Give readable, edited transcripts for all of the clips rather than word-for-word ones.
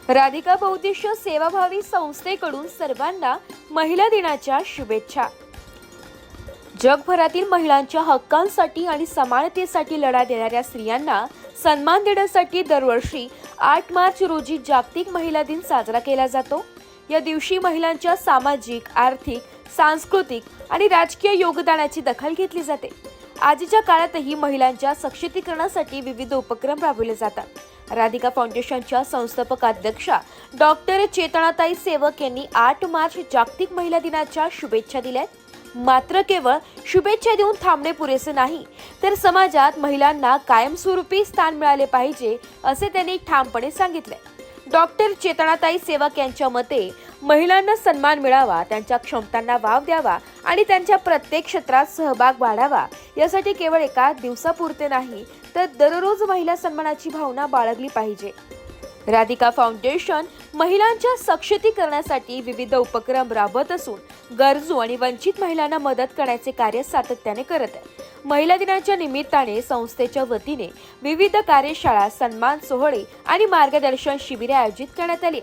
राधिका बहुउद्देशीय सेवाभावी संस्थेकडून सर्वांना महिला दिनाच्या शुभेच्छा। जगभरातील महिलांच्या हक्कांसाठी आणि समानतेसाठी लढा देणाऱ्या स्त्रियांना सन्मान देण्यासाठी दरवर्षी 8 मार्च रोजी जागतिक महिला दिन साजरा केला जातो। या दिवशी महिलांच्या सामाजिक, आर्थिक, सांस्कृतिक आणि राजकीय योगदानाची दखल घेतली जाते। आजच्या काळातही महिलांच्या सक्षमीकरणासाठी विविध उपक्रम राबवले जातात। राधिका फाउंडेशनच्या संस्थापक अध्यक्षा डॉक्टर चेतनाताई सेवक यांनी 8 मार्च जागतिक महिला दिनाच्या शुभेच्छा दिल्यात। मात्र केवळ शुभेच्छा देऊन थांबणे पुरेसे नाही, तर समाजात महिलांना कायमस्वरूपी स्थान मिळाले पाहिजे, असे त्यांनी ठामपणे सांगितले। डॉक्टर चेतनाताई सेवक यांच्या मते महिलांना सन्मान मिळावा, त्यांच्या क्षमतांना वाव द्यावा आणि त्यांच्या प्रत्येक क्षेत्रात सहभाग वाढावा, यासाठी केवळ एका दिवसापुरते नाही, तर दररोज महिला सन्मानाची भावना बाळगली पाहिजे। राधिका फाउंडेशन महिलांच्या सक्षमीकरणासाठी विविध उपक्रम राबवत असून गरजू आणि वंचित महिलांना मदत करण्याचे कार्य सातत्याने करत आहे। महिला दिनाच्या निमित्ताने संस्थेच्या वतीने विविध कार्यशाळा, सन्मान सोहळे आणि मार्गदर्शन शिबिरे आयोजित करण्यात आली।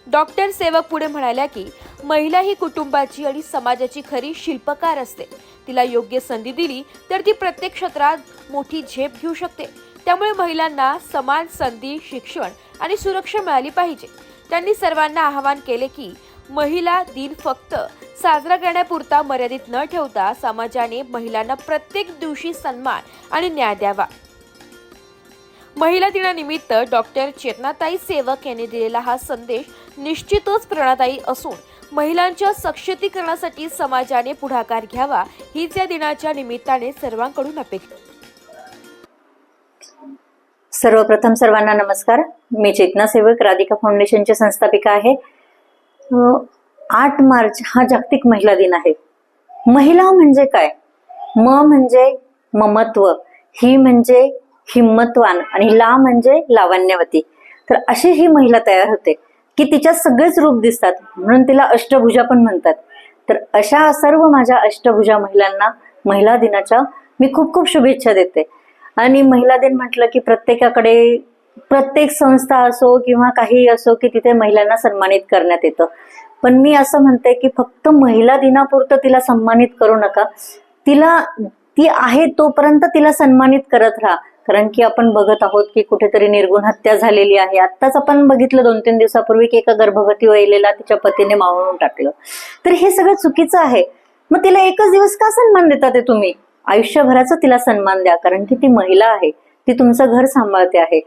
डॉक्टर सेवक पुढे म्हणाल्या की महिला ही कुटुंबाची आणि समाजाची खरी शिल्पकार असते। तिला योग्य संधी दिली तर ती प्रत्येक क्षेत्रात मोठी झेप घेऊ शकते। त्यामुळे महिलांना समान संधी, शिक्षण आणि सुरक्षा मिळाली पाहिजे। त्यांनी सर्वांना आवाहन केले की महिला दिन फक्त साजरा करण्यापुरता मर्यादित न ठेवता समाजाने महिलांना प्रत्येक दिवशी सन्मान आणि न्याय द्यावा। महिला दिनानिमित्त डॉक्टर चेतनाताई सेवक यांनी दिलेला हा संदेश निश्चितच प्रेरणादायी असून महिलांच्या सक्षमीकरणासाठी समाजाने पुढाकार घ्यावा, हीच या दिनाच्या निमित्ताने सर्वांकडून अपेक्षा। सर्वप्रथम सर्वांना नमस्कार। मी चेतना सेवक, राधिका फाउंडेशनची संस्थापिका आहे। 8 मार्च हा जागतिक महिला दिन आहे। महिला म्हणजे काय? म म्हणजे ममत्व, ही म्हणजे हिम्मतवान आणि ला म्हणजे लावण्यवती। तर अशी ही महिला तयार होते की तिच्यात सगळेच रूप दिसतात, म्हणून तिला अष्टभुजा पण म्हणतात। तर अशा सर्व माझ्या अष्टभुजा महिलांना महिला दिनाच्या मी खूप खूप शुभेच्छा देते। आणि महिला दिन म्हटलं की प्रत्येकाकडे, प्रत्येक संस्था असो किंवा काही असो की तिथे महिलांना सन्मानित करण्यात येतं। पण मी असं म्हणते की फक्त महिला दिनापुरतं तिला सन्मानित करू नका, ती आहे तोपर्यंत तिला सन्मानित करत राहा। कारण की आपण बघत आहोत की कुठेतरी निर्गुण हत्या झालेली आहे। आत्ताच आपण बघितलं 2-3 दिवसापूर्वी की एका गर्भवती महिलेला तिच्या पतीने मारून टाकलं। तर हे सगळं चुकीचं आहे। मग तिला एकच दिवस का सन्मान देता ते तुम्ही? आयुष्यभराचा तिला सन्मान द्या, कारण की ती महिला आहे, ती तुमचं घर सांभाळते आहे।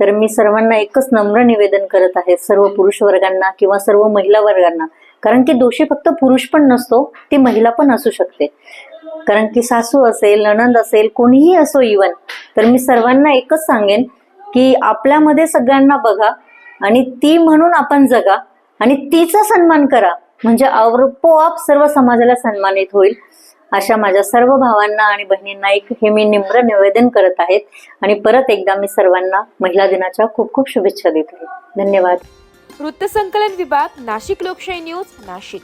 तर मी सर्वांना एकच नम्र निवेदन करत आहे, सर्व पुरुष वर्गांना किंवा सर्व महिला वर्गांना, कारण की दोषी फक्त पुरुष पण नसतो, ती महिला पण असू शकते। कारण की सासू असेल, नणंद असेल, कोणीही असो इवन, तर मी सर्वांना एकच सांगेन की आपल्यामध्ये सगळ्यांना बघा आणि ती म्हणून आपण जगा आणि तिचा सन्मान करा, म्हणजे आपोआप सर्व समाजाला सन्मानित होईल। अशा माझ्या सर्व भावांना आणि बहिणींना हे मी निम्र निवेदन करत आहेत। आणि परत एकदा मी सर्वांना महिला दिनाच्या खूप खूप शुभेच्छा देते। धन्यवाद। वृत्तसंकलन विभाग, नाशिक लोकशाही न्यूज, नाशिक।